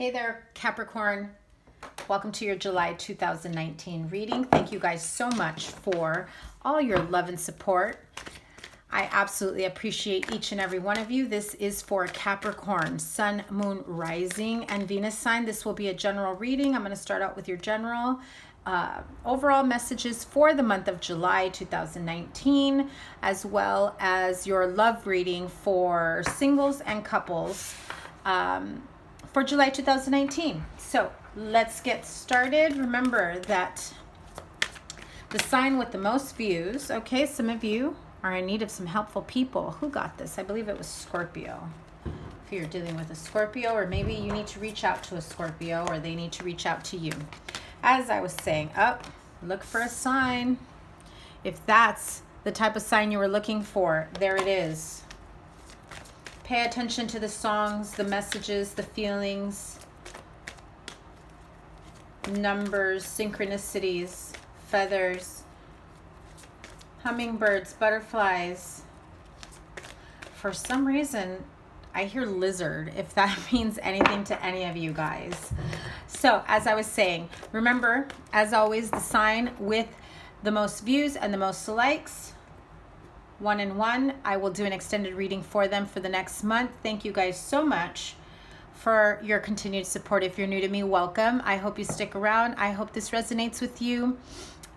Hey there, Capricorn. Welcome to your July 2019 reading. Thank you guys so much for all your love and support. I absolutely appreciate each and every one of you. This is for Capricorn, Sun, Moon, Rising, and Venus sign. This will be a general reading. I'm going to start out with your general overall messages for the month of July 2019, as well as your love reading for singles and couples for July 2019. So let's get started. Remember that the sign with the most views, okay, some of you are in need of some helpful people. Who got this? I believe it was Scorpio. If you're dealing with a Scorpio, or maybe you need to reach out to a Scorpio, or they need to reach out to you. As I was saying, look for a sign. If that's the type of sign you were looking for, there it is. Pay attention to the songs, the messages, the feelings, numbers, synchronicities, feathers, hummingbirds, butterflies. For some reason, I hear lizard, if that means anything to any of you guys. So, as I was saying, remember, as always, the sign with the most views and the most likes, 1 and 1, I will do an extended reading for them for the next month. Thank you guys so much for your continued support. If you're new to me, welcome. I hope you stick around. I hope this resonates with you.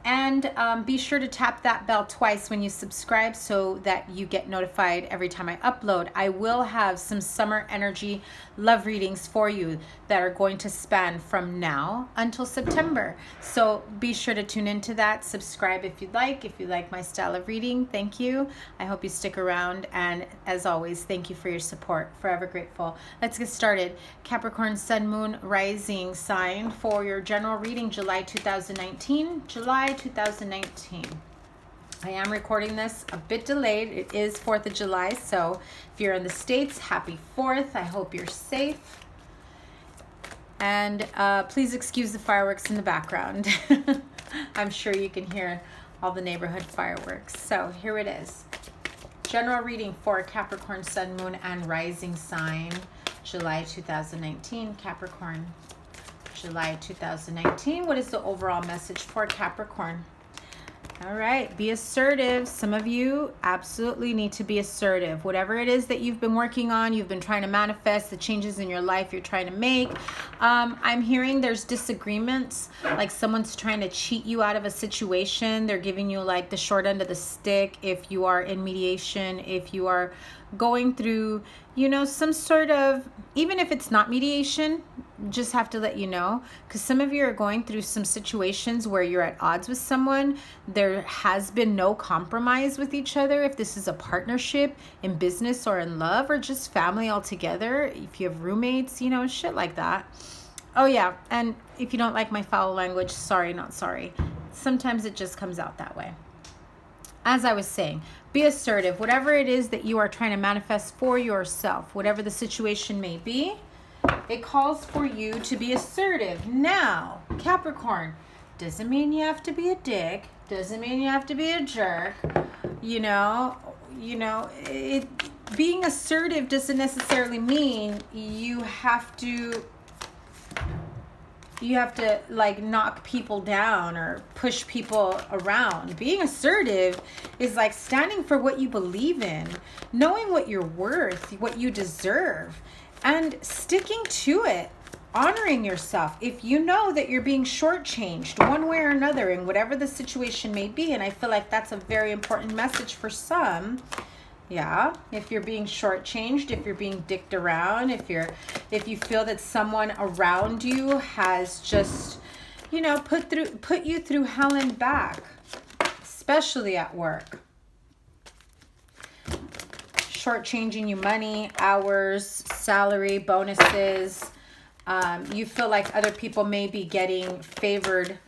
And be sure to tap that bell twice when you subscribe so that you get notified every time I upload. I will have some summer energy love readings for you that are going to span from now until September. So be sure to tune into that. Subscribe if you'd like. If you like my style of reading, thank you. I hope you stick around. And as always, thank you for your support. Forever grateful. Let's get started. Capricorn, Sun, Moon, Rising sign for your general reading, July 2019. July 2019. I am recording this a bit delayed. It is 4th of July, so if you're in the States, happy 4th. I hope you're safe. And please excuse the fireworks in the background. I'm sure you can hear all the neighborhood fireworks. So here it is. General reading for Capricorn, Sun, Moon, and Rising sign, July 2019. Capricorn, July 2019. What is the overall message for Capricorn? All right, be assertive. Some of you absolutely need to be assertive. Whatever it is that you've been working on, you've been trying to manifest, the changes in your life you're trying to make. I'm hearing there's disagreements, like someone's trying to cheat you out of a situation. They're giving you like the short end of the stick. If you are in mediation, if you are going through, some sort of, even if it's not mediation, just have to let you know, because some of you are going through some situations where you're at odds with someone. There has been no compromise with each other. If this is a partnership in business or in love or just family altogether, if you have roommates, shit like that. Oh yeah, and if you don't like my foul language, sorry, not sorry. Sometimes it just comes out that way. As I was saying, be assertive. Whatever it is that you are trying to manifest for yourself, whatever the situation may be, it calls for you to be assertive. Now, Capricorn, doesn't mean you have to be a dick. Doesn't mean you have to be a jerk. Being assertive doesn't necessarily mean you have to like knock people down or push people around. Being assertive is like standing for what you believe in, knowing what you're worth, what you deserve, and sticking to it, honoring yourself. If you know that you're being shortchanged one way or another in whatever the situation may be, and I feel like that's a very important message for some. Yeah, if you're being shortchanged, if you're being dicked around, if you feel that someone around you has just, put you through hell and back, especially at work. Shortchanging you money, hours, salary, bonuses. You feel like other people may be getting favored,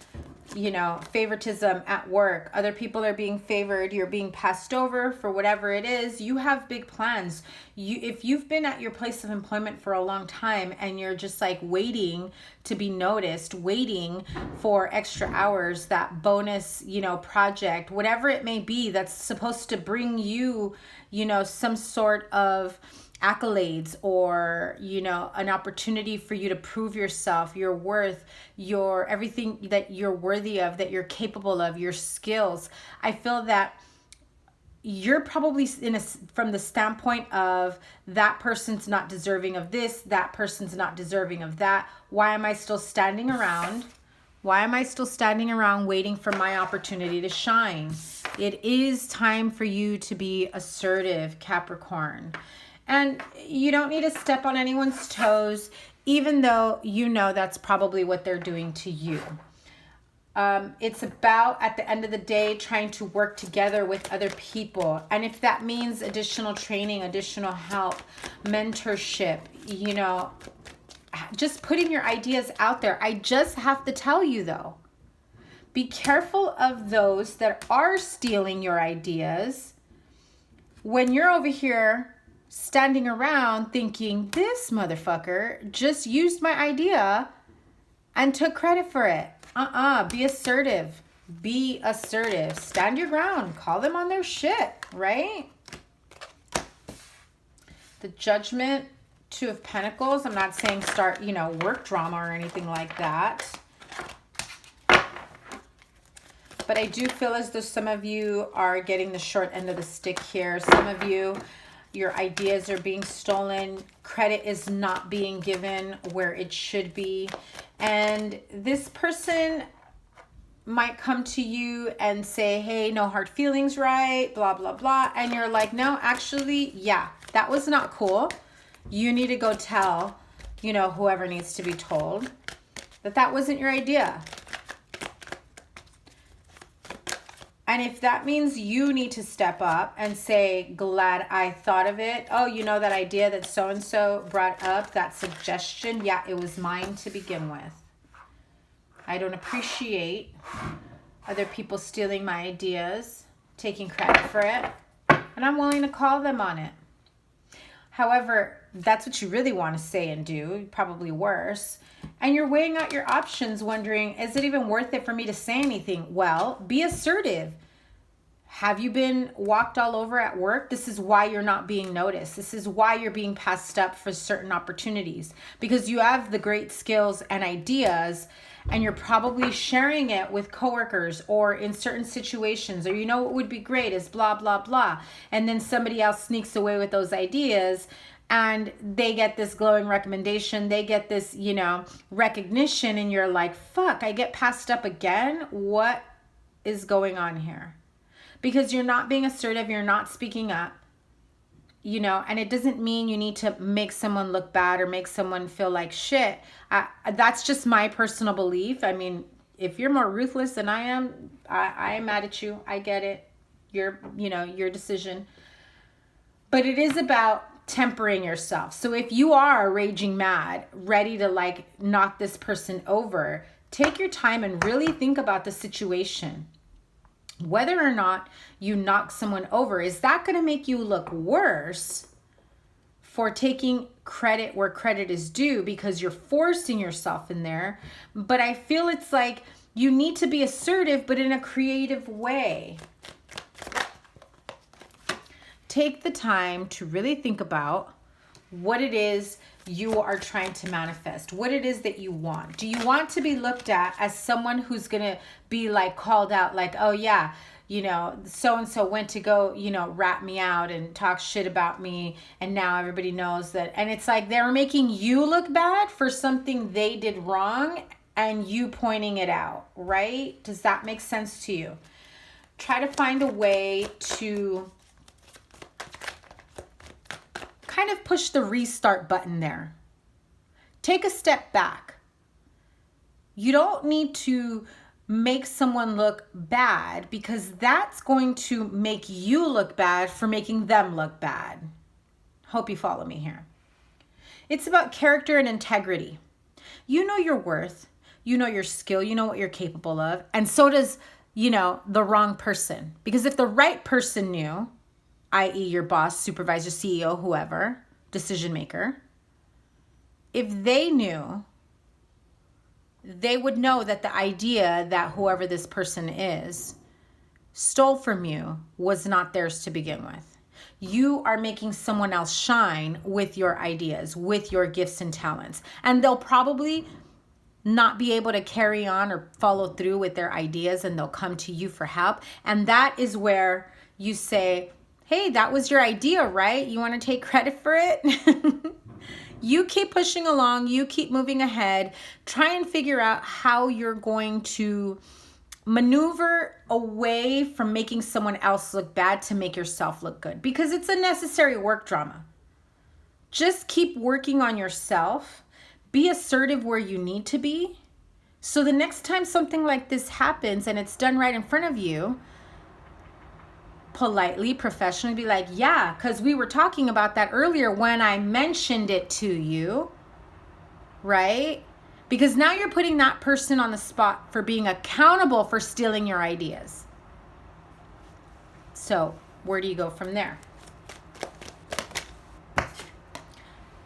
favoritism at work. Other people are being favored. You're being passed over for whatever it is. You have big plans. If you've been at your place of employment for a long time and you're just like waiting to be noticed, waiting for extra hours, that bonus, project, whatever it may be, that's supposed to bring you, some sort of accolades or, you know, an opportunity for you to prove yourself, your worth, your everything that you're worthy of, that you're capable of, your skills. I feel that you're probably from the standpoint of that person's not deserving of this, that person's not deserving of that. Why am I still standing around? Why am I still standing around waiting for my opportunity to shine? It is time for you to be assertive, Capricorn. And you don't need to step on anyone's toes, even though you know that's probably what they're doing to you. It's about, at the end of the day, trying to work together with other people. And if that means additional training, additional help, mentorship, you know, just putting your ideas out there. I just have to tell you, though, be careful of those that are stealing your ideas when you're over here standing around thinking, this motherfucker just used my idea and took credit for it. Be assertive. Be assertive. Stand your ground. Call them on their shit, right? The Judgment, Two of Pentacles. I'm not saying start, you know, work drama or anything like that. But I do feel as though some of you are getting the short end of the stick here. Some of you, your ideas are being stolen. Credit is not being given where it should be. And this person might come to you and say, hey, no hard feelings, right? Blah, blah, blah. And you're like, no, actually, yeah, that was not cool. You need to go tell, you know, whoever needs to be told that that wasn't your idea. And if that means you need to step up and say, glad I thought of it. Oh, you know that idea that so-and-so brought up, that suggestion? Yeah, it was mine to begin with. I don't appreciate other people stealing my ideas, taking credit for it, and I'm willing to call them on it. However, that's what you really want to say and do, probably worse. And you're weighing out your options, wondering, is it even worth it for me to say anything? Well, be assertive. Have you been walked all over at work? This is why you're not being noticed. This is why you're being passed up for certain opportunities, because you have the great skills and ideas, and you're probably sharing it with coworkers or in certain situations, or you know what would be great is blah, blah, blah. And then somebody else sneaks away with those ideas and they get this glowing recommendation. They get this, you know, recognition, and you're like, fuck, I get passed up again? What is going on here? Because you're not being assertive, you're not speaking up, you know, and it doesn't mean you need to make someone look bad or make someone feel like shit. That's just my personal belief. I mean, if you're more ruthless than I am, I am mad at you. I get it. Your decision. But it is about tempering yourself. So if you are raging mad, ready to like knock this person over, take your time and really think about the situation. Whether or not you knock someone over, is that going to make you look worse for taking credit where credit is due because you're forcing yourself in there? But I feel it's like you need to be assertive, but in a creative way. Take the time to really think about what it is you are trying to manifest, what it is that you want. Do you want to be looked at as someone who's going to be like called out, like, oh yeah, you know, so-and-so went to go, you know, rat me out and talk shit about me, and now everybody knows that. And it's like they're making you look bad for something they did wrong and you pointing it out, right? Does that make sense to you? Try to find a way to kind of push the restart button there. Take a step back. You don't need to make someone look bad, because that's going to make you look bad for making them look bad. Hope you follow me here. It's about character and integrity. You know your worth, you know your skill, you know what you're capable of, and so does, you know, the wrong person. Because if the right person knew, i.e. your boss, supervisor, CEO, whoever, decision maker, if they knew, they would know that the idea that whoever this person is stole from you was not theirs to begin with. you are making someone else shine with your ideas, with your gifts and talents. And they'll probably not be able to carry on or follow through with their ideas, and they'll come to you for help. And that is where you say, hey, that was your idea, right? You want to take credit for it? You keep pushing along, you keep moving ahead, try and figure out how you're going to maneuver away from making someone else look bad to make yourself look good, because it's a necessary work drama. Just keep working on yourself. Be assertive where you need to be. So the next time something like this happens and it's done right in front of you, politely, professionally be like, yeah, because we were talking about that earlier when I mentioned it to you, right? Because now you're putting that person on the spot for being accountable for stealing your ideas. So where do you go from there?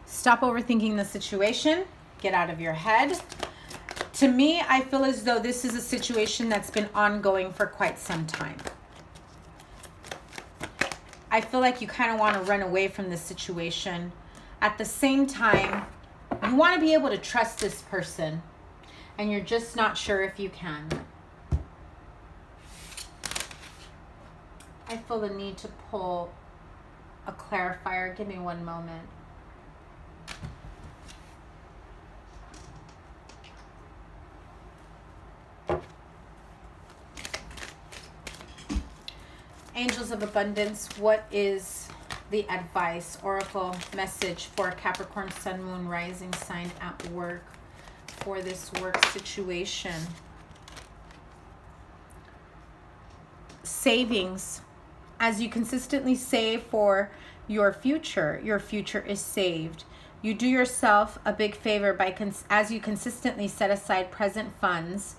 Stop overthinking the situation. Get out of your head. To me, I feel as though this is a situation that's been ongoing for quite some time. I feel like you kind of want to run away from this situation. At the same time, you want to be able to trust this person, and you're just not sure if you can. I feel the need to pull a clarifier. Give me one moment. Angels of Abundance, what is the advice, oracle message for Capricorn, Sun, Moon, Rising sign at work for this work situation? Savings. As you consistently save for your future is saved. You do yourself a big favor by as you consistently set aside present funds.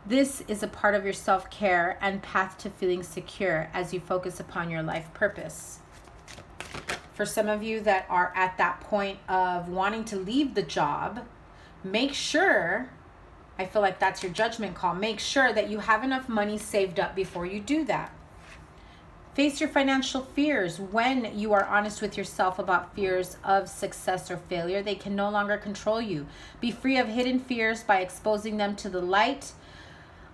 This is a part of your self-care and path to feeling secure as you focus upon your life purpose. For some of you that are at that point of wanting to leave the job, make sure, I feel like that's your judgment call, make sure that you have enough money saved up before you do that. Face your financial fears. When you are honest with yourself about fears of success or failure, they can no longer control you. Be free of hidden fears by exposing them to the light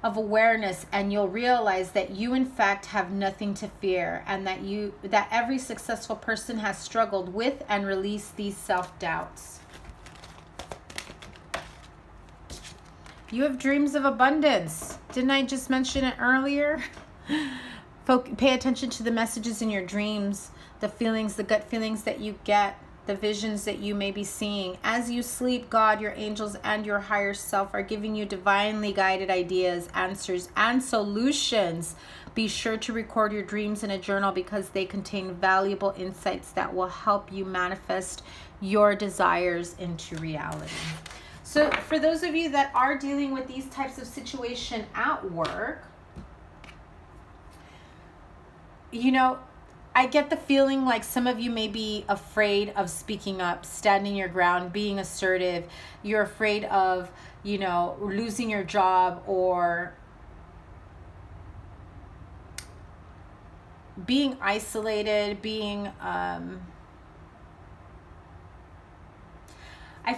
of awareness, and you'll realize that you in fact have nothing to fear, and that every successful person has struggled with and released these self-doubts. You have dreams of abundance. Didn't I just mention it earlier? Pay attention to the messages in your dreams, the feelings, the gut feelings that you get, the visions that you may be seeing. As you sleep, God, your angels, and your higher self are giving you divinely guided ideas, answers, and solutions. Be sure to record your dreams in a journal because they contain valuable insights that will help you manifest your desires into reality. So for those of you that are dealing with these types of situation at work, you know, I get the feeling like some of you may be afraid of speaking up, standing your ground, being assertive. You're afraid of, you know, losing your job or being isolated, being, I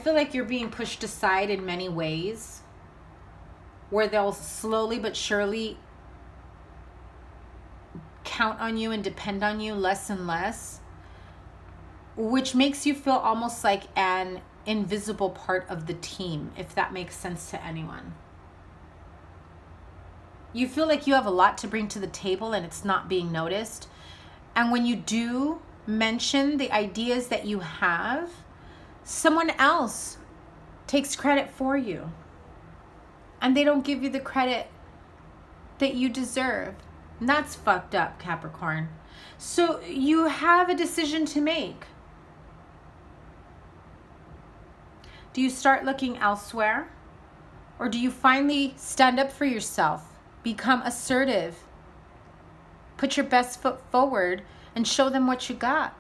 feel like you're being pushed aside in many ways where they'll slowly but surely count on you and depend on you less and less, which makes you feel almost like an invisible part of the team, if that makes sense to anyone. You feel like you have a lot to bring to the table and it's not being noticed. And when you do mention the ideas that you have, someone else takes credit for you. And they don't give you the credit that you deserve. And that's fucked up, Capricorn. So you have a decision to make. Do you start looking elsewhere? Or do you finally stand up for yourself, become assertive, put your best foot forward, and show them what you got?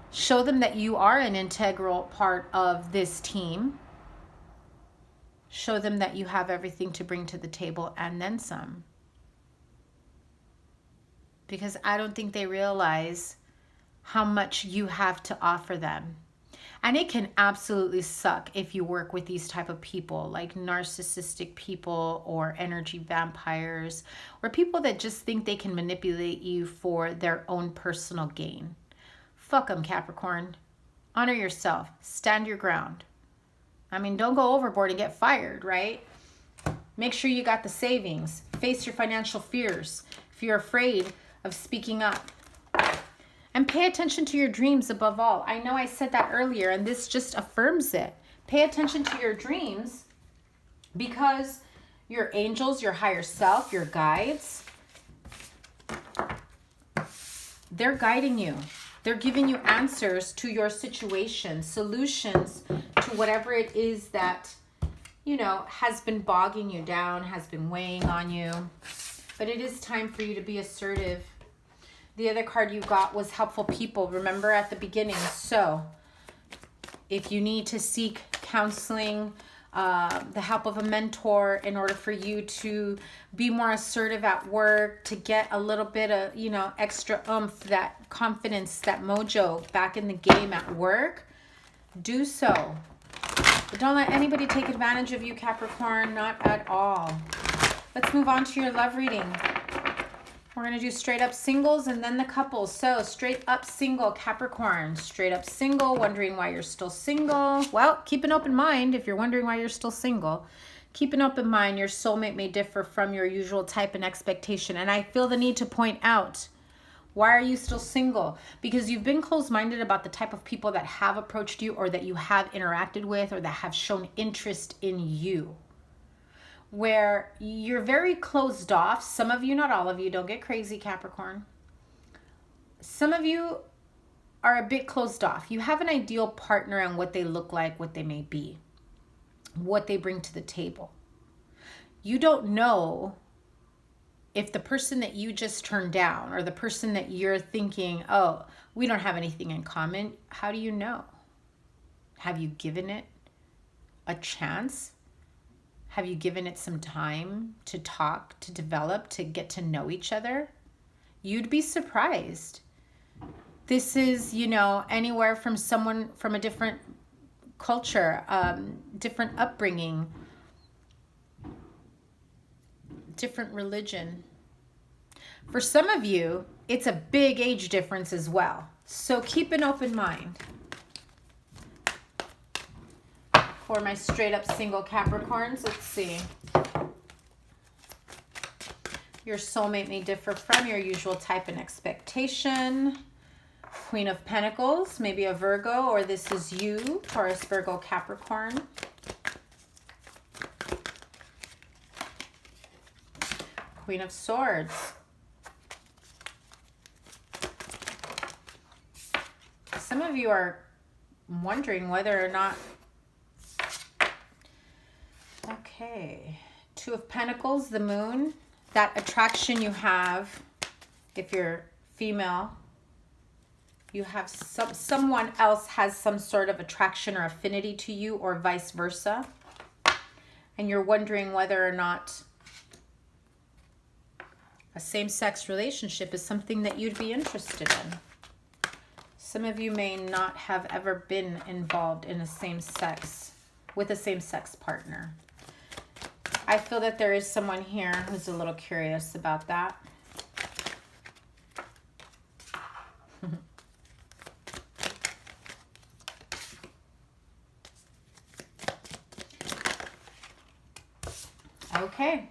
Show them that you are an integral part of this team. Show them that you have everything to bring to the table and then some. because I don't think they realize how much you have to offer them. And it can absolutely suck if you work with these type of people, like narcissistic people or energy vampires, or people that just think they can manipulate you for their own personal gain. Fuck them, Capricorn. Honor yourself. Stand your ground. I mean, don't go overboard and get fired, right? Make sure you got the savings. Face your financial fears if you're afraid of speaking up. And pay attention to your dreams above all. I know I said that earlier, and this just affirms it. Pay attention to your dreams, because your angels, your higher self, your guides, they're guiding you. They're giving you answers to your situation, solutions to whatever it is that, you know, has been bogging you down, has been weighing on you. But it is time for you to be assertive. The other card you got was helpful people, remember at the beginning. So if you need to seek counseling, the help of a mentor in order for you to be more assertive at work, to get a little bit of, you know, extra oomph, that confidence, that mojo back in the game at work, do so. But don't let anybody take advantage of you, Capricorn, not at all. Let's move on to your love reading. We're going to do straight up singles and then the couples. So straight up single, Capricorn. Straight up single, wondering why you're still single. Well, keep an open mind if you're wondering why you're still single. Keep an open mind. Your soulmate may differ from your usual type and expectation. And I feel the need to point out, why are you still single? Because you've been closed-minded about the type of people that have approached you or that you have interacted with or that have shown interest in you, where you're very closed off. Some of you, not all of you, don't get crazy, Capricorn. Some of you are a bit closed off. You have an ideal partner and what they look like, what they may be, what they bring to the table. You don't know if the person that you just turned down or the person that you're thinking, oh, we don't have anything in common. How do you know? Have you given it a chance? Have you given it some time to talk, to develop, to get to know each other? You'd be surprised. This is, you know, anywhere from someone from a different culture, different upbringing, different religion. For some of you, it's a big age difference as well. So keep an open mind. For my straight up single Capricorns, let's see. Your soulmate may differ from your usual type and expectation. Queen of Pentacles, maybe a Virgo, or this is you, Taurus, Virgo, Capricorn. Queen of Swords. Some of you are wondering whether or not... Okay. Two of Pentacles, the Moon. That attraction you have, if you're female, you have someone else has some sort of attraction or affinity to you, or vice versa. And you're wondering whether or not a same-sex relationship is something that you'd be interested in. Some of you may not have ever been involved in with a same-sex partner. I feel that there is someone here who's a little curious about that. Okay.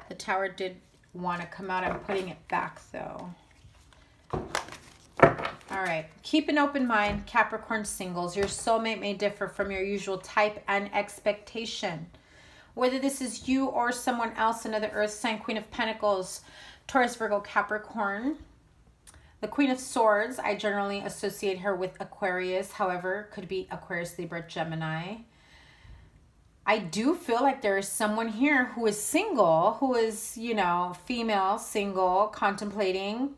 The Tower did want to come out. I'm putting it back though. All right. Keep an open mind, Capricorn singles. Your soulmate may differ from your usual type and expectation. Whether this is you or someone else, another earth sign, Queen of Pentacles, Taurus, Virgo, Capricorn. The Queen of Swords, I generally associate her with Aquarius. However, could be Aquarius, Libra, Gemini. I do feel like there is someone here who is single, who is, you know, female, single, contemplating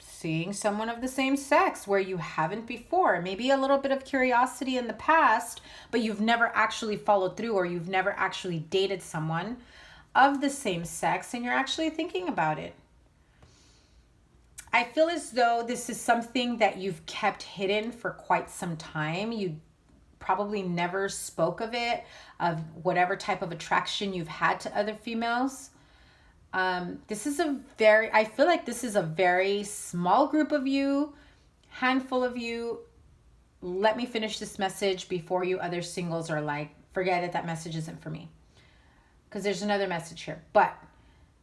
seeing someone of the same sex where you haven't before. Maybe a little bit of curiosity in the past, but you've never actually followed through, or you've never actually dated someone. of the same sex and you're actually thinking about it. I feel as though this is something that you've kept hidden for quite some time. You probably never spoke of it, of whatever type of attraction you've had to other females. This is I feel like this is a very small group of you, handful of you. Let me finish this message before you other singles are like, forget it, that message isn't for me. Because there's another message here. But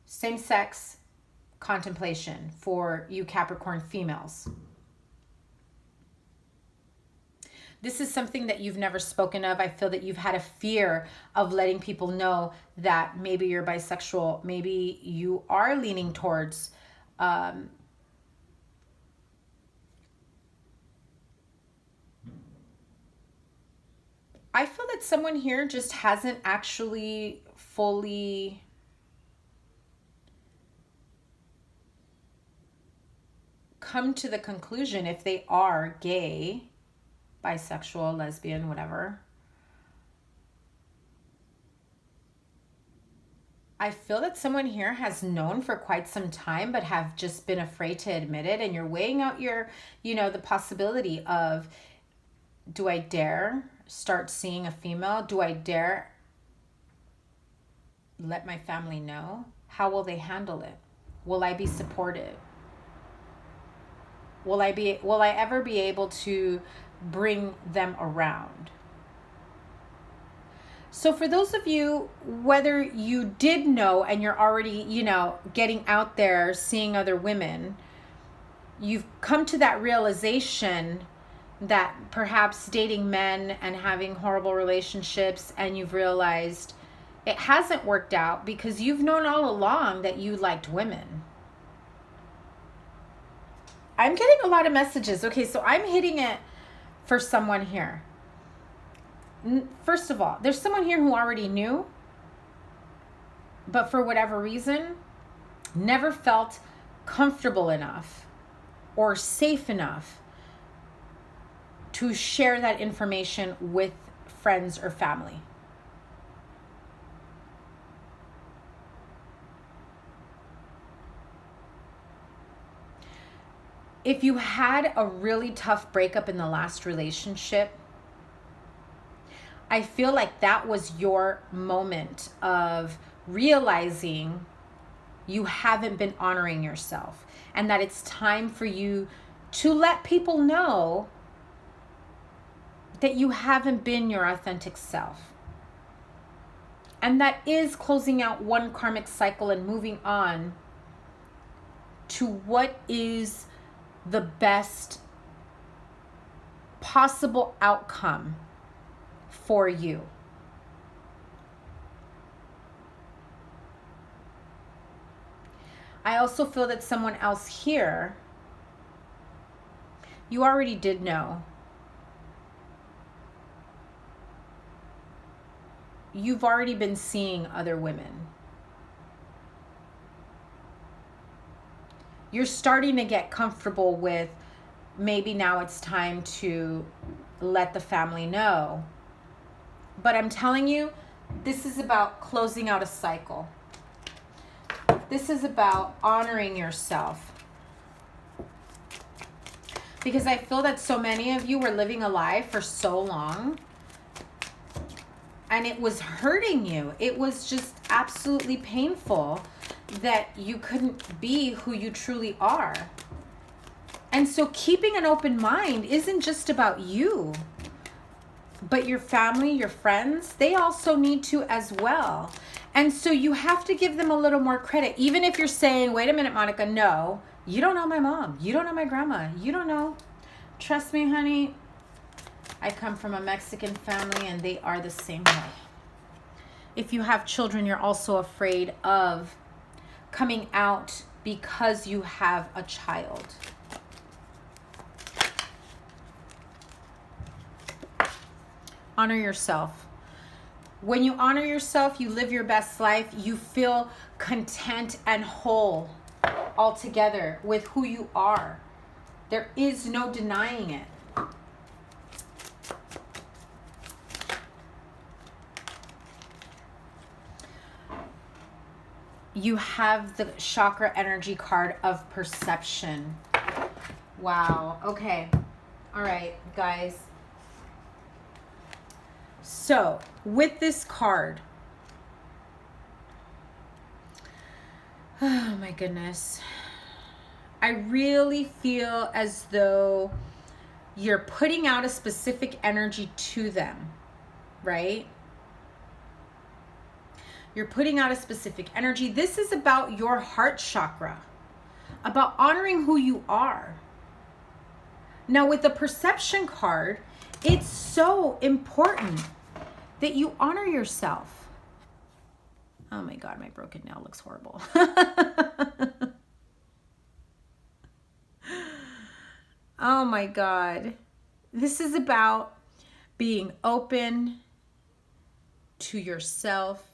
same sex contemplation for you Capricorn females. This is something that you've never spoken of. I feel that you've had a fear of letting people know that maybe you're bisexual. Maybe you are leaning towards I feel that someone here just hasn't actually fully come to the conclusion if they are gay, bisexual, lesbian, whatever. I feel that someone here has known for quite some time but have just been afraid to admit it, and you're weighing out your, the possibility of, do I dare start seeing a female? Do I dare let my family know? How will they handle it? Will I be supported? Will I ever be able to bring them around? So for those of you, whether you did know and you're already, getting out there, seeing other women, you've come to that realization that perhaps dating men and having horrible relationships, and you've realized it hasn't worked out because you've known all along that you liked women. I'm getting a lot of messages. Okay, so I'm hitting it for someone here. First of all, there's someone here who already knew, but for whatever reason, never felt comfortable enough or safe enough to share that information with friends or family. If you had a really tough breakup in the last relationship, I feel like that was your moment of realizing you haven't been honoring yourself and that it's time for you to let people know that you haven't been your authentic self. And that is closing out one karmic cycle and moving on to what is the best possible outcome for you. I also feel that someone else here, you already did know. You've already been seeing other women. You're starting to get comfortable with, maybe now it's time to let the family know. But I'm telling you, this is about closing out a cycle. This is about honoring yourself. Because I feel that so many of you were living a lie for so long, and it was hurting you. It was just absolutely painful that you couldn't be who you truly are. And so keeping an open mind isn't just about you, but your family, your friends, they also need to as well. And so you have to give them a little more credit. Even if you're saying, wait a minute, Monica, no, you don't know my mom. You don't know my grandma. You don't know. Trust me, honey, I come from a Mexican family and they are the same way. If you have children, you're also afraid of coming out because you have a child. Honor yourself. When you honor yourself, you live your best life. You feel content and whole altogether with who you are. There is no denying it. you have the chakra energy card of perception. Wow. Okay. All right, guys. So with this card, oh my goodness, I really feel as though you're putting out a specific energy to them, right? You're putting out a specific energy. This is about your heart chakra, about honoring who you are. Now with the perception card, it's so important that you honor yourself. Oh my God, my broken nail looks horrible. Oh my God. This is about being open to yourself,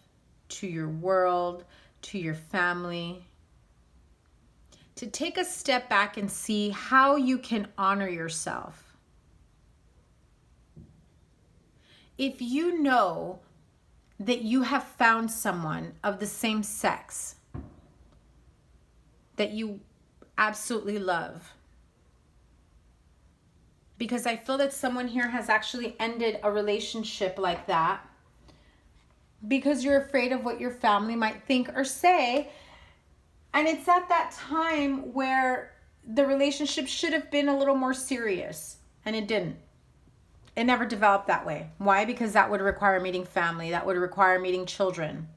to your world, to your family. To take a step back and see how you can honor yourself. If you know that you have found someone of the same sex that you absolutely love, because I feel that someone here has actually ended a relationship like that because you're afraid of what your family might think or say. And it's at that time where the relationship should have been a little more serious, and it didn't. It never developed that way. Why? Because that would require meeting family. That would require meeting children.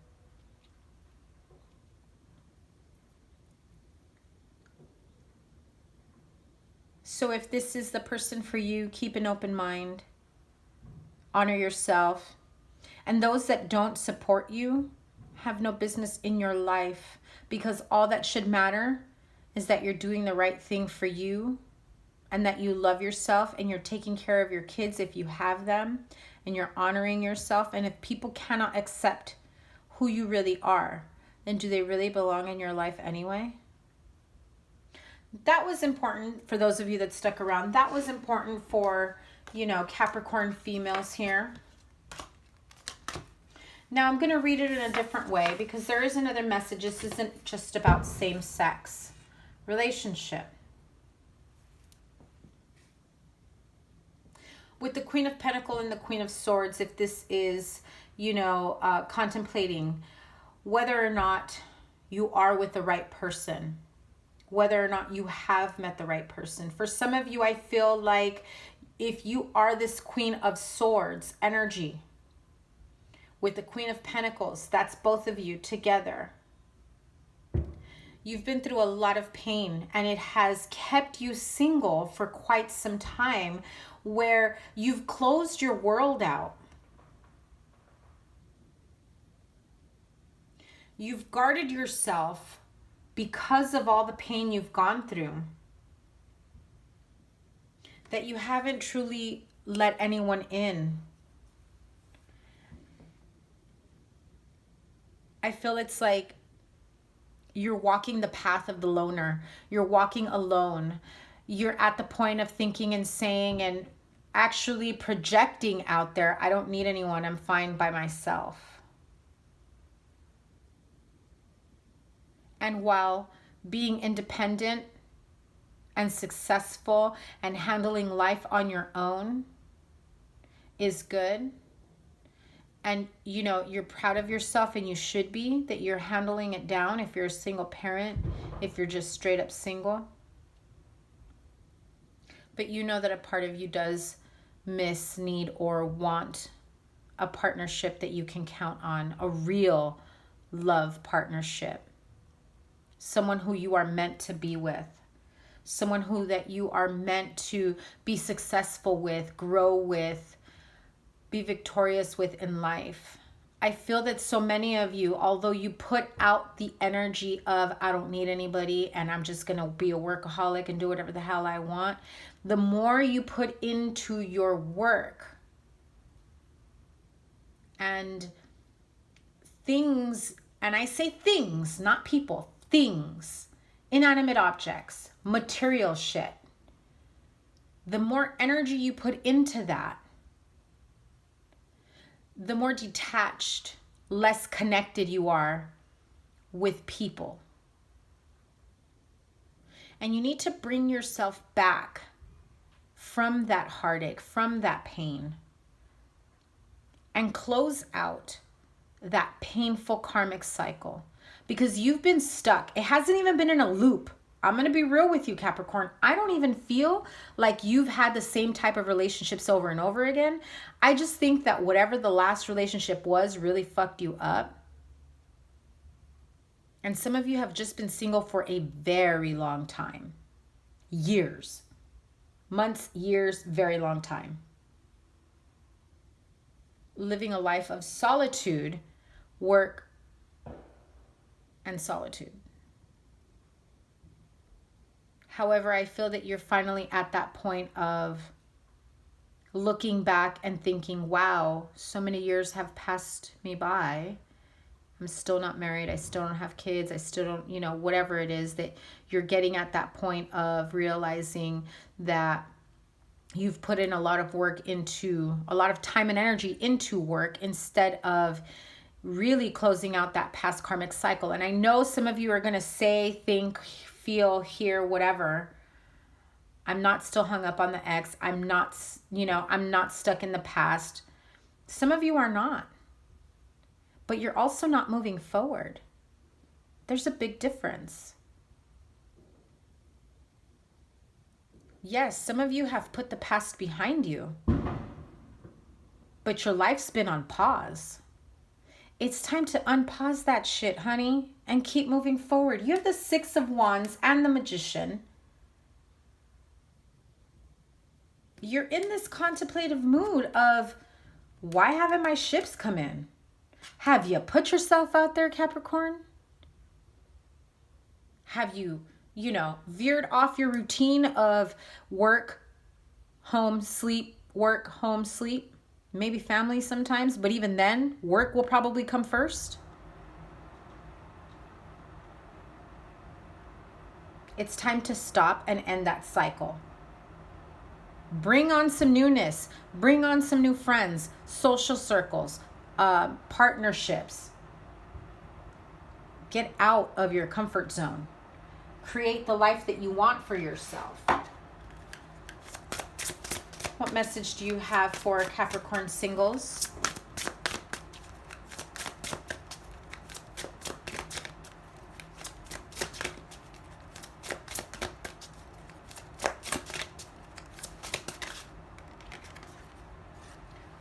So if this is the person for you, keep an open mind. Honor yourself. And those that don't support you have no business in your life, because all that should matter is that you're doing the right thing for you, and that you love yourself, and you're taking care of your kids if you have them, and you're honoring yourself. And if people cannot accept who you really are, then do they really belong in your life anyway? That was important for those of you that stuck around. That was important for, Capricorn females here. Now I'm going to read it in a different way, because there is another message. This isn't just about same-sex relationship. With the Queen of Pentacles and the Queen of Swords, if this is, contemplating whether or not you are with the right person, whether or not you have met the right person. For some of you, I feel like if you are this Queen of Swords energy with the Queen of Pentacles, that's both of you together. You've been through a lot of pain, and it has kept you single for quite some time, where you've closed your world out. You've guarded yourself because of all the pain you've gone through, that you haven't truly let anyone in. I feel it's like you're walking the path of the loner. You're walking alone. You're at the point of thinking and saying and actually projecting out there, I don't need anyone, I'm fine by myself. And while being independent and successful and handling life on your own is good, and you're proud of yourself, and you should be, that you're handling it down if you're a single parent, if you're just straight up single. But you know that a part of you does miss, need, or want a partnership that you can count on, a real love partnership. Someone who you are meant to be with. Someone that you are meant to be successful with, grow with, be victorious with in life. I feel that so many of you, although you put out the energy of, I don't need anybody and I'm just going to be a workaholic and do whatever the hell I want, the more you put into your work and things, and I say things, not people, things, inanimate objects, material shit, the more energy you put into that, the more detached, less connected you are with people. And you need to bring yourself back from that heartache, from that pain, and close out that painful karmic cycle, because you've been stuck. It hasn't even been in a loop. I'm going to be real with you, Capricorn. I don't even feel like you've had the same type of relationships over and over again. I just think that whatever the last relationship was really fucked you up. And some of you have just been single for a very long time. Years. Months, years, very long time. Living a life of solitude, work, and solitude. However, I feel that you're finally at that point of looking back and thinking, wow, so many years have passed me by. I'm still not married. I still don't have kids. I still don't, whatever it is, that you're getting at that point of realizing that you've put in a lot of work into, a lot of time and energy into work, instead of really closing out that past karmic cycle. And I know some of you are going to say, think, feel, hear, whatever. I'm not still hung up on the ex. I'm not stuck in the past. Some of you are not. But you're also not moving forward. There's a big difference. Yes, some of you have put the past behind you, but your life's been on pause. It's time to unpause that shit, honey, and keep moving forward. You have the Six of Wands and the Magician. You're in this contemplative mood of, why haven't my ships come in? Have you put yourself out there, Capricorn? Have you, veered off your routine of work, home, sleep, work, home, sleep? Maybe family sometimes, but even then, work will probably come first. It's time to stop and end that cycle. Bring on some newness. Bring on some new friends, social circles, partnerships. Get out of your comfort zone. Create the life that you want for yourself. What message do you have for Capricorn singles?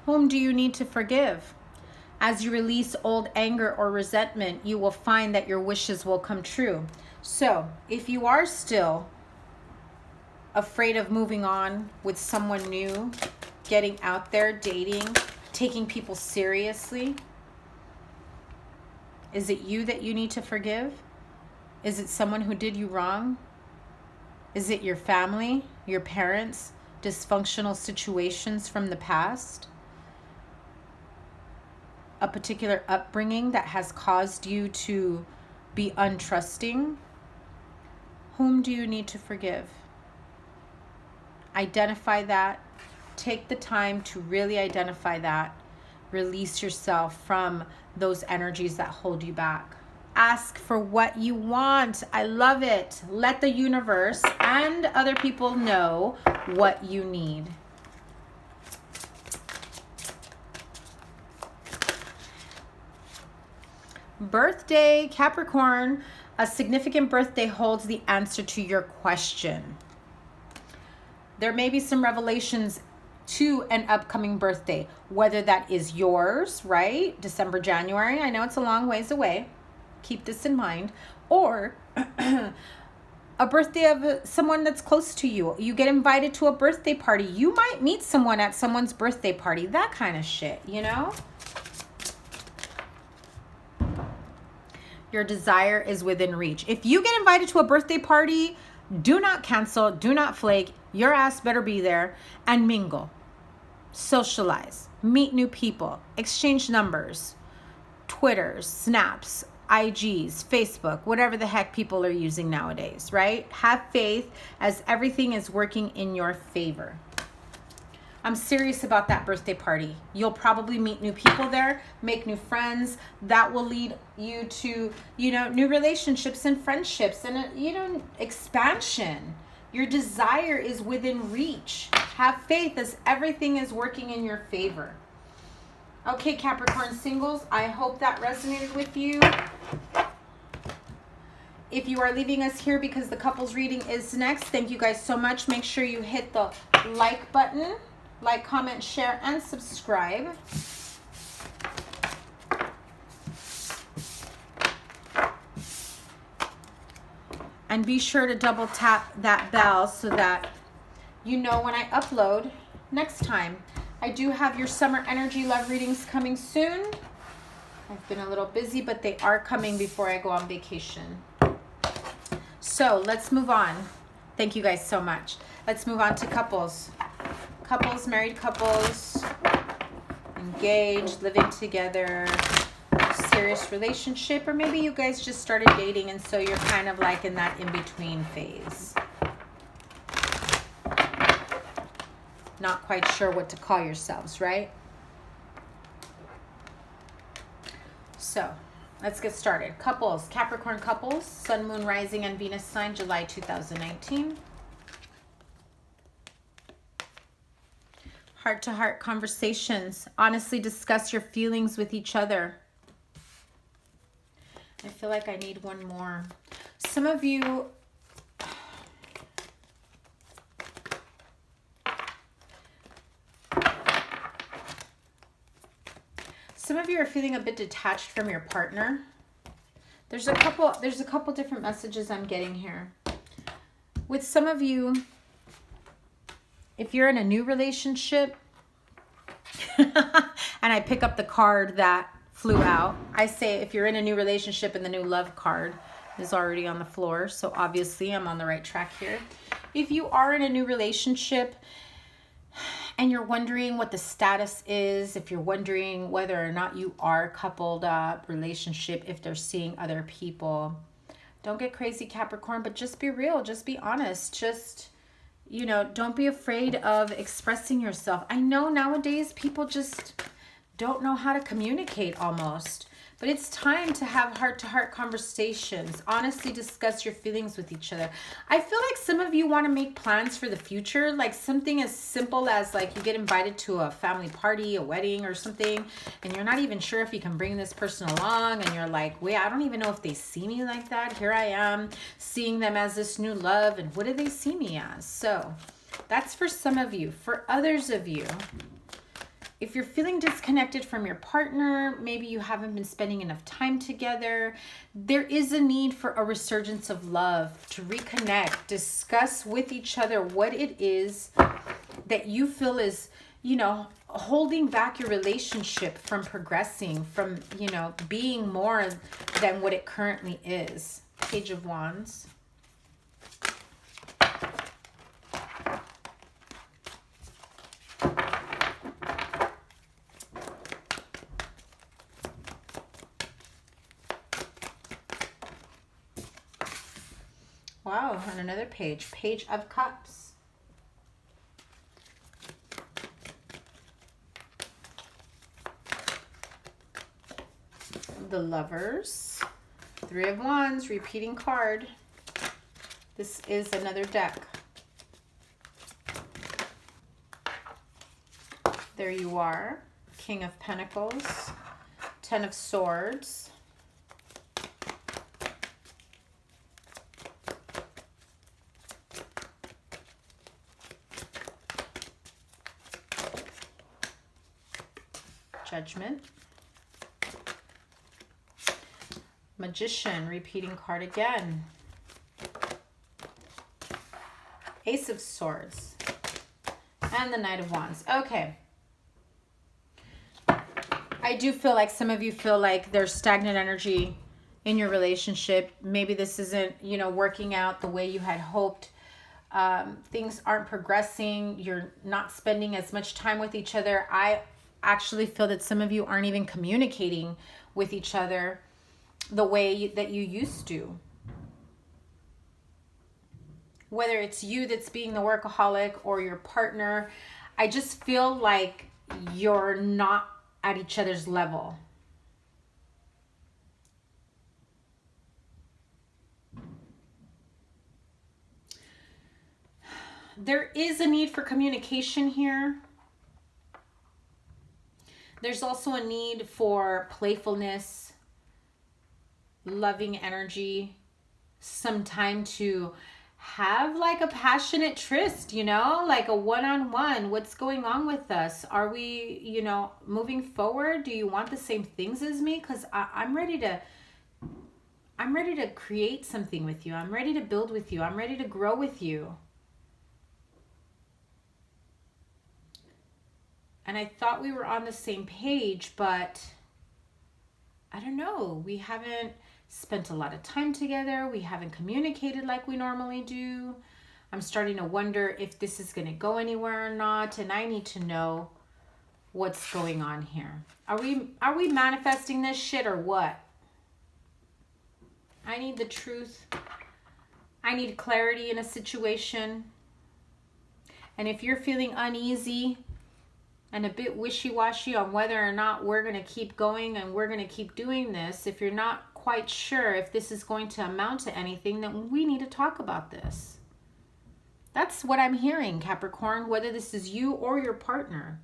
Whom do you need to forgive? As you release old anger or resentment, you will find that your wishes will come true. So, if you are still afraid of moving on with someone new, getting out there, dating, taking people seriously, is it you that you need to forgive? Is it someone who did you wrong? Is it your family, your parents, dysfunctional situations from the past? A particular upbringing that has caused you to be untrusting? Whom do you need to forgive? Identify that. Take the time to really identify that. Release yourself from those energies that hold you back. Ask for what you want. I love it. Let the universe and other people know what you need. Birthday, Capricorn. A significant birthday holds the answer to your question. There may be some revelations to an upcoming birthday, whether that is yours, right? December, January. I know it's a long ways away. Keep this in mind. Or a birthday of someone that's close to you. You get invited to a birthday party. You might meet someone at someone's birthday party. That kind of shit, Your desire is within reach. If you get invited to a birthday party, do not cancel, do not flake. Your ass better be there and mingle, socialize, meet new people, exchange numbers, Twitters, Snaps, IGs, Facebook, whatever the heck people are using nowadays, right? Have faith as everything is working in your favor. I'm serious about that birthday party. You'll probably meet new people there, make new friends. That will lead you to, you know, new relationships and friendships and, you know, expansion. Your desire is within reach. Have faith as everything is working in your favor. Okay, Capricorn singles, I hope that resonated with you. If you are leaving us here because the couples reading is next, thank you guys so much. Make sure you hit the like button. Like, comment, share, and subscribe. And be sure to double tap that bell so that you know when I upload next time. I do have your summer energy love readings coming soon. I've been a little busy, but they are coming before I go on vacation. So let's move on. Thank you guys so much. Let's move on to couples. Couples, married couples, engaged, living together, serious relationship, or maybe you guys just started dating and so you're kind of like in that in-between phase. Not quite sure what to call yourselves, right? So let's get started. Couples, Capricorn couples, Sun, Moon, Rising, and Venus sign, July 2019. Heart-to-heart conversations. Honestly discuss your feelings with each other. I feel like I need one more. Some of you... Some of you are feeling a bit detached from your partner. There's a couple different messages I'm getting here. With some of you, if you're in a new relationship, and I pick up the card that flew out, I say if you're in a new relationship and the new love card is already on the floor, so obviously I'm on the right track here. If you are in a new relationship and you're wondering what the status is, if you're wondering whether or not you are coupled up, relationship, if they're seeing other people, don't get crazy, Capricorn, but just be real, just be honest, just... You know, don't be afraid of expressing yourself. I know nowadays people just don't know how to communicate almost. But it's time to have heart-to-heart conversations. Honestly discuss your feelings with each other. I feel like some of you want to make plans for the future. Like something as simple as like you get invited to a family party, a wedding or something. And you're not even sure if you can bring this person along. And you're like, wait, I don't even know if they see me like that. Here I am seeing them as this new love. And what do they see me as? So that's for some of you. For others of you, if you're feeling disconnected from your partner, maybe you haven't been spending enough time together, there is a need for a resurgence of love, to reconnect, discuss with each other what it is that you feel is, you know, holding back your relationship from progressing, from, you know, being more than what it currently is. Page of Wands. Wow, and another page. Page of Cups. The Lovers. Three of Wands, repeating card. This is another deck. There you are. King of Pentacles. Ten of Swords. Judgment. Magician, repeating card again. Ace of Swords. And the Knight of Wands. Okay. I do feel like some of you feel like there's stagnant energy in your relationship. Maybe this isn't, you know, working out the way you had hoped. Things aren't progressing. You're not spending as much time with each other. I actually feel that some of you aren't even communicating with each other the way that you used to. Whether it's you that's being the workaholic or your partner, I just feel like you're not at each other's level. There is a need for communication here. There's also a need for playfulness, loving energy, some time to have like a passionate tryst, you know, like a one-on-one. What's going on with us? Are we, you know, moving forward? Do you want the same things as me? Because I'm ready to create something with you. I'm ready to build with you. I'm ready to grow with you. And I thought we were on the same page, but I don't know. We haven't spent a lot of time together. We haven't communicated like we normally do. I'm starting to wonder if this is going to go anywhere or not, and I need to know what's going on here. Are we manifesting this shit or what? I need the truth. I need clarity in a situation. And if you're feeling uneasy and a bit wishy-washy on whether or not we're going to keep going and we're going to keep doing this, if you're not quite sure if this is going to amount to anything, then we need to talk about this. That's what I'm hearing, Capricorn, whether this is you or your partner.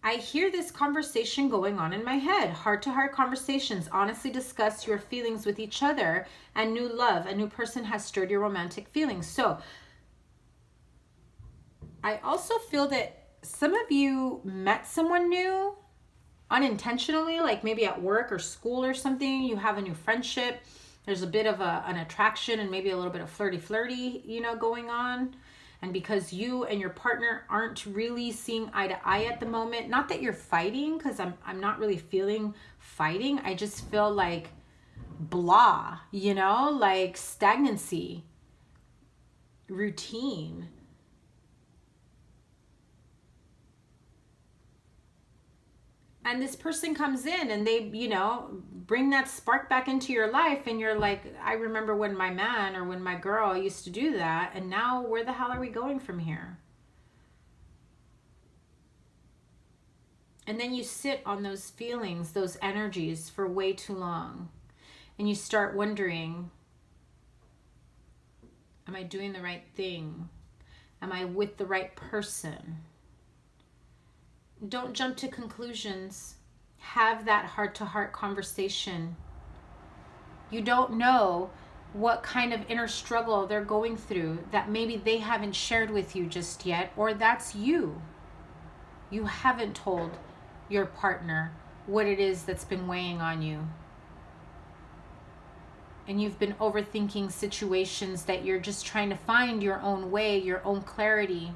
I hear this conversation going on in my head. Heart-to-heart conversations. Honestly discuss your feelings with each other and new love. A new person has stirred your romantic feelings. So I also feel that some of you met someone new unintentionally, like maybe at work or school or something. You have a new friendship. There's a bit of an attraction and maybe a little bit of flirty, you know, going on. And because you and your partner aren't really seeing eye to eye at the moment, not that you're fighting, because I'm not really feeling fighting. I just feel like blah, you know, like stagnancy, routine. And this person comes in and they, you know, bring that spark back into your life. And you're like, I remember when my man or when my girl used to do that. And now where the hell are we going from here? And then you sit on those feelings, those energies for way too long. And you start wondering, am I doing the right thing? Am I with the right person? Don't jump to conclusions. Have that heart-to-heart conversation. You don't know what kind of inner struggle they're going through that maybe they haven't shared with you just yet, or that's you. You haven't told your partner what it is that's been weighing on you. And you've been overthinking situations that you're just trying to find your own way, your own clarity,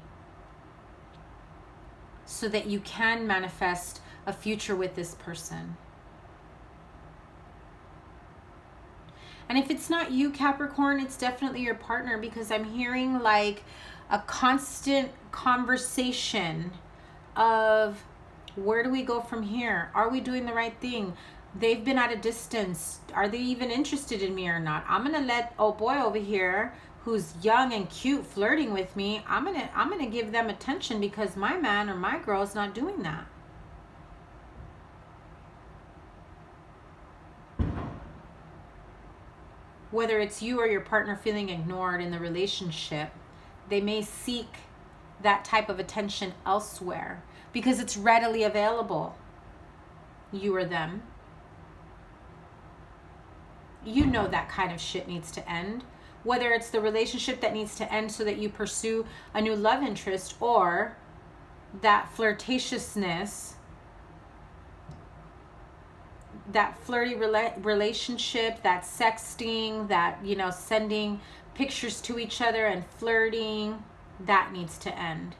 so that you can manifest a future with this person. And if it's not you, Capricorn, it's definitely your partner, because I'm hearing like a constant conversation of where do we go from here? Are we doing the right thing? They've been at a distance. Are they even interested in me or not? I'm gonna let oh boy over here, who's young and cute, flirting with me, I'm gonna give them attention because my man or my girl is not doing that. Whether it's you or your partner feeling ignored in the relationship, they may seek that type of attention elsewhere because it's readily available. You or them. You know that kind of shit needs to end. Whether it's the relationship that needs to end so that you pursue a new love interest, or that flirtatiousness, that flirty relationship, that sexting, that, you know, sending pictures to each other and flirting, that needs to end.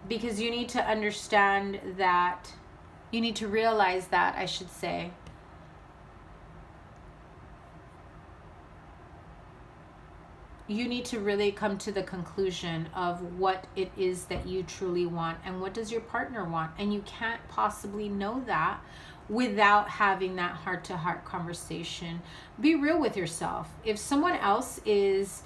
Because you need to understand that, you need to realize that, I should say, you need to really come to the conclusion of what it is that you truly want and what does your partner want. And you can't possibly know that without having that heart-to-heart conversation. Be real with yourself. If someone else is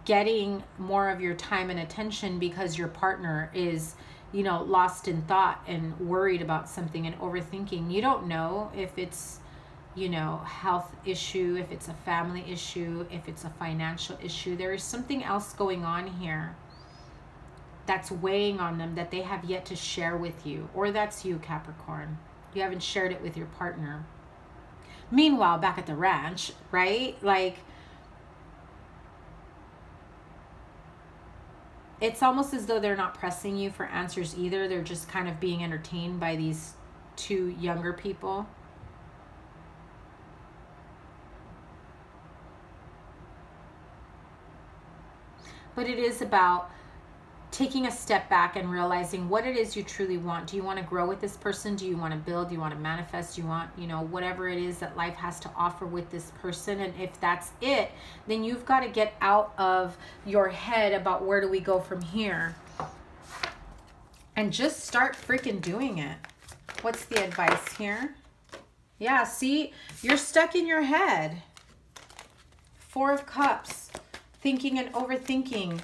getting more of your time and attention because your partner is, you know, lost in thought and worried about something and overthinking, you don't know if it's, you know, health issue, if it's a family issue, if it's a financial issue. There is something else going on here that's weighing on them that they have yet to share with you. Or that's you, Capricorn. You haven't shared it with your partner. Meanwhile, back at the ranch, right? Like, it's almost as though they're not pressing you for answers either. They're just kind of being entertained by these two younger people. But it is about taking a step back and realizing what it is you truly want. Do you want to grow with this person? Do you want to build? Do you want to manifest? Do you want, you know, whatever it is that life has to offer with this person? And if that's it, then you've got to get out of your head about where do we go from here and just start freaking doing it. What's the advice here? Yeah, see, you're stuck in your head. 4 of Cups, thinking and overthinking,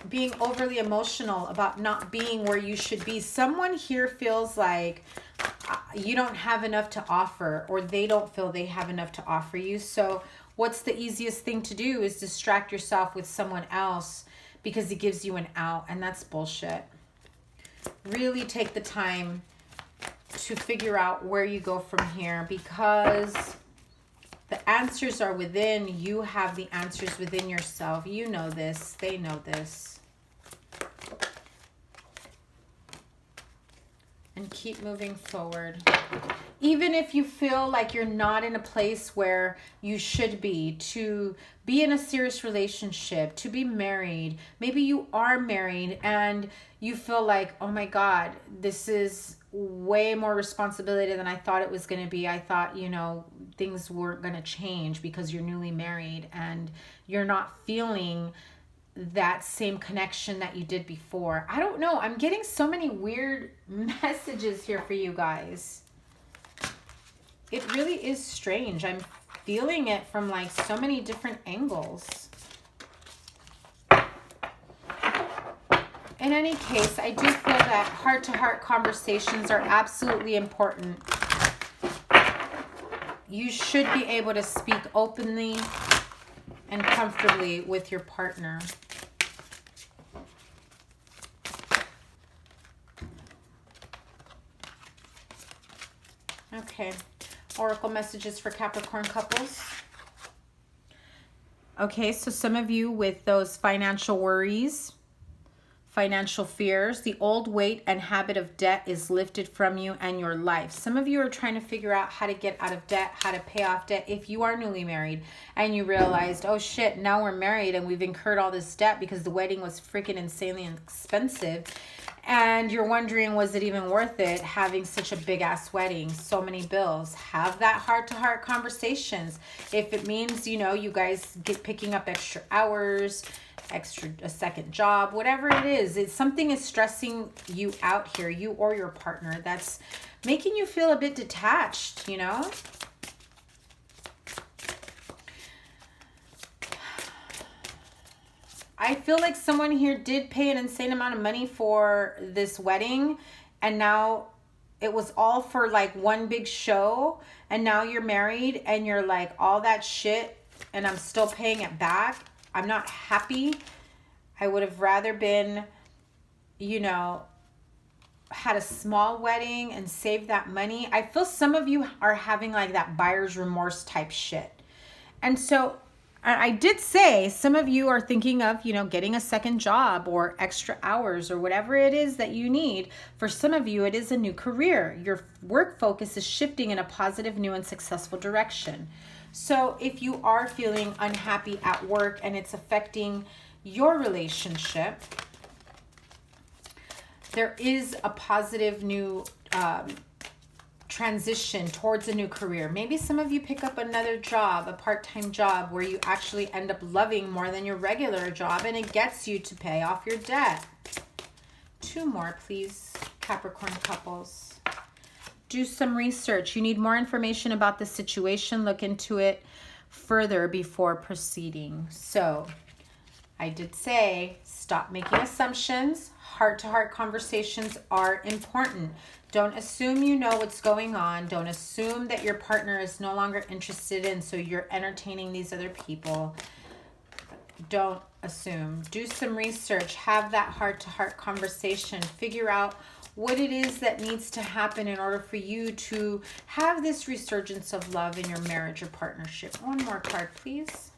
being overly emotional about not being where you should be. Someone here feels like you don't have enough to offer, or they don't feel they have enough to offer you. So what's the easiest thing to do is distract yourself with someone else because it gives you an out, and that's bullshit. Really take the time to figure out where you go from here, because the answers are within. You have the answers within yourself. You know this. They know this. And keep moving forward. Even if you feel like you're not in a place where you should be, to be in a serious relationship, to be married. Maybe you are married and you feel like, oh my God, this is way more responsibility than I thought it was going to be. I thought, you know, things weren't going to change because you're newly married and you're not feeling that same connection that you did before. I don't know. I'm getting so many weird messages here for you guys. It really is strange. I'm feeling it from like so many different angles. In any case, I do feel that heart-to-heart conversations are absolutely important. You should be able to speak openly and comfortably with your partner. Okay, oracle messages for Capricorn couples. Okay, so some of you with those financial worries, financial fears, the old weight and habit of debt is lifted from you and your life. Some of you are trying to figure out how to get out of debt, how to pay off debt. If you are newly married and you realized, oh shit, now we're married and we've incurred all this debt because the wedding was freaking insanely expensive, and you're wondering, was it even worth it having such a big ass wedding, so many bills? Have that heart-to-heart conversations. If it means, you know, you guys picking up extra hours, a second job, whatever it is, it's something is stressing you out here, you or your partner, that's making you feel a bit detached, you know? I feel like someone here did pay an insane amount of money for this wedding, and now it was all for like one big show, and now you're married and you're like, all that shit and I'm still paying it back. I'm not happy. I would have rather been, you know, had a small wedding and saved that money. I feel some of you are having like that buyer's remorse type shit. And so I did say some of you are thinking of, you know, getting a second job or extra hours or whatever it is that you need. For some of you, it is a new career. Your work focus is shifting in a positive, new, and successful direction. So if you are feeling unhappy at work and it's affecting your relationship, there is a positive new transition towards a new career. Maybe some of you pick up another job, a part-time job, where you actually end up loving more than your regular job, and it gets you to pay off your debt. 2 more, please, Capricorn couples. do some research. You need more information about the situation. Look into it further before proceeding. So I did say, stop making assumptions. Heart-to-heart conversations are important. Don't assume you know what's going on. Don't assume that your partner is no longer interested in, so you're entertaining these other people. Don't assume. Do some research. Have that heart-to-heart conversation. Figure out what it is that needs to happen in order for you to have this resurgence of love in your marriage or partnership. One more card, please.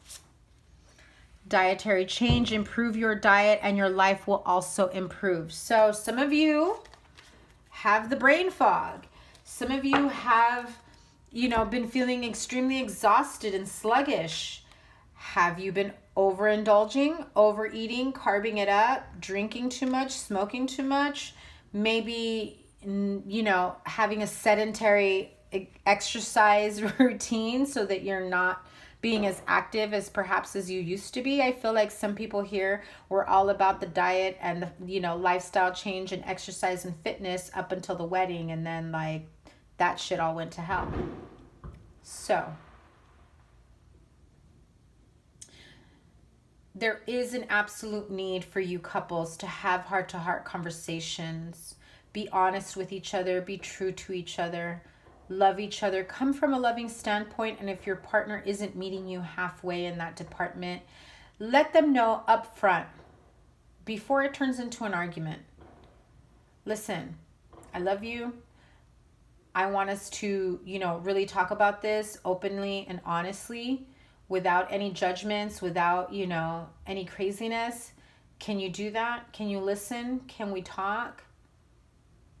Dietary change. Improve your diet and your life will also improve. So some of you have the brain fog. Some of you have, been feeling extremely exhausted and sluggish. Have you been overindulging, overeating, carving it up, drinking too much, smoking too much? Maybe, having a sedentary exercise routine so that you're not being as active as perhaps as you used to be. I feel like some people here were all about the diet and the, lifestyle change and exercise and fitness up until the wedding, and then like that shit all went to hell. So there is an absolute need for you couples to have heart-to-heart conversations. Be honest with each other. Be true to each other. Love each other. Come from a loving standpoint. And if your partner isn't meeting you halfway in that department, let them know up front before it turns into an argument. Listen, I love you. I want us to, really talk about this openly and honestly, without any judgments, without, any craziness. Can you do that? Can you listen? Can we talk?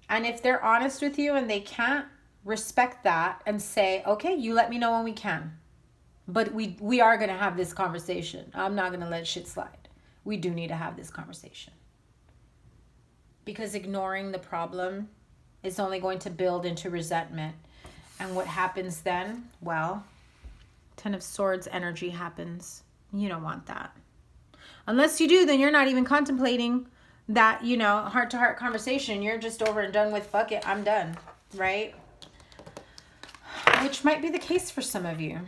And if they're honest with you and they can't, respect that and say, okay, you let me know when we can. But we are going to have this conversation. I'm not going to let shit slide. We do need to have this conversation. Because ignoring the problem is only going to build into resentment. And what happens then? Well, Ten of Swords energy happens. You don't want that. Unless you do, then you're not even contemplating that, heart-to-heart conversation. You're just over and done with, fuck it, I'm done, right? Which might be the case for some of you.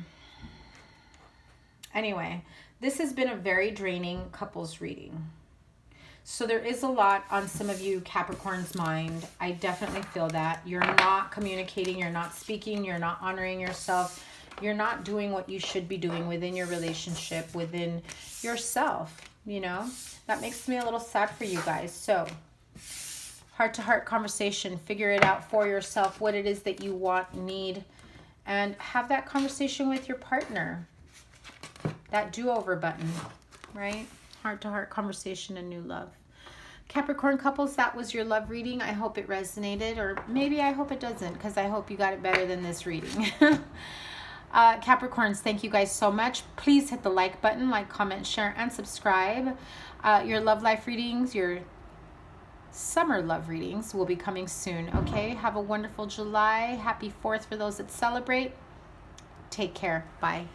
Anyway, this has been a very draining couples reading. So there is a lot on some of you Capricorn's mind. I definitely feel that. You're not communicating, you're not speaking, you're not honoring yourself. You're not doing what you should be doing within your relationship, within yourself, That makes me a little sad for you guys. So, heart-to-heart conversation. Figure it out for yourself, what it is that you want, need, and have that conversation with your partner. That do-over button, right? Heart-to-heart conversation and new love. Capricorn couples, that was your love reading. I hope it resonated, or maybe I hope it doesn't, because I hope you got it better than this reading. Capricorns, thank you guys so much. Please hit the like button, like, comment, share, and subscribe. Your love life readings, your summer love readings will be coming soon, okay? Have a wonderful July. Happy 4th for those that celebrate. Take care. Bye.